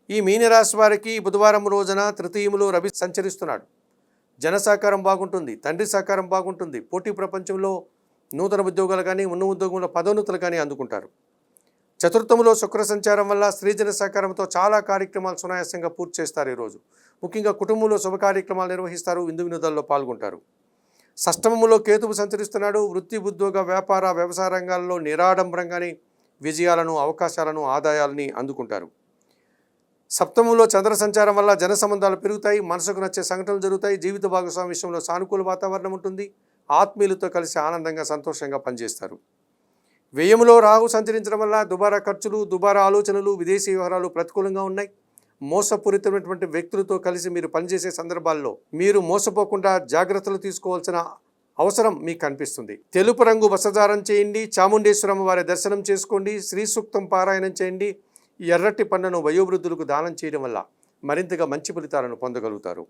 ఈ మీనరాశి వారికి బుధవారం రోజున తృతీయములో రవి సంచరిస్తున్నాడు. జన సహకారం బాగుంటుంది, తండ్రి సహకారం బాగుంటుంది. పోటీ ప్రపంచంలో నూతన ఉద్యోగాలు కానీ ఉన్న ఉద్యోగంలో పదోన్నతులు కానీ అందుకుంటారు. చతుర్థములో శుక్ర సంచారం వల్ల స్త్రీజన సహకారంతో చాలా కార్యక్రమాలు సునాయాసంగా పూర్తి చేస్తారు. ఈరోజు ముఖ్యంగా కుటుంబంలో శుభ కార్యక్రమాలు నిర్వహిస్తారు, విందు వినోదాల్లో పాల్గొంటారు. షష్టమములో కేతువు సంచరిస్తున్నాడు. వృత్తి, ఉద్యోగ, వ్యాపార, వ్యవసాయ రంగాల్లో నిరాడంబరంగానే విజయాలను, అవకాశాలను, ఆదాయాలని అందుకుంటారు. సప్తమంలో చంద్ర సంచారం వల్ల జన సంబంధాలు పెరుగుతాయి, మనసుకు నచ్చే సంఘటనలు జరుగుతాయి. జీవిత భాగస్వామి విషయంలో సానుకూల వాతావరణం ఉంటుంది. ఆత్మీయులతో కలిసి ఆనందంగా, సంతోషంగా పనిచేస్తారు. వ్యయములో రాహు సంచరించడం వల్ల దుబారా ఖర్చులు, దుబారా ఆలోచనలు, విదేశీ వ్యవహారాలు ప్రతికూలంగా ఉన్నాయి. మోసపూరితమైనటువంటి వ్యక్తులతో కలిసి మీరు పనిచేసే సందర్భాల్లో మీరు మోసపోకుండా జాగ్రత్తలు తీసుకోవాల్సిన అవసరం మీకు కనిపిస్తుంది. తెలుపు రంగు వస్త్రధారణ చేయండి. చాముండేశ్వరమ్మ వారి దర్శనం చేసుకోండి. శ్రీ సూక్తం పారాయణం చేయండి. ఎర్రటి పండును వయోవృద్ధులకు దానం చేయడం వల్ల మరింతగా మంచి ఫలితాలను పొందగలుగుతారు.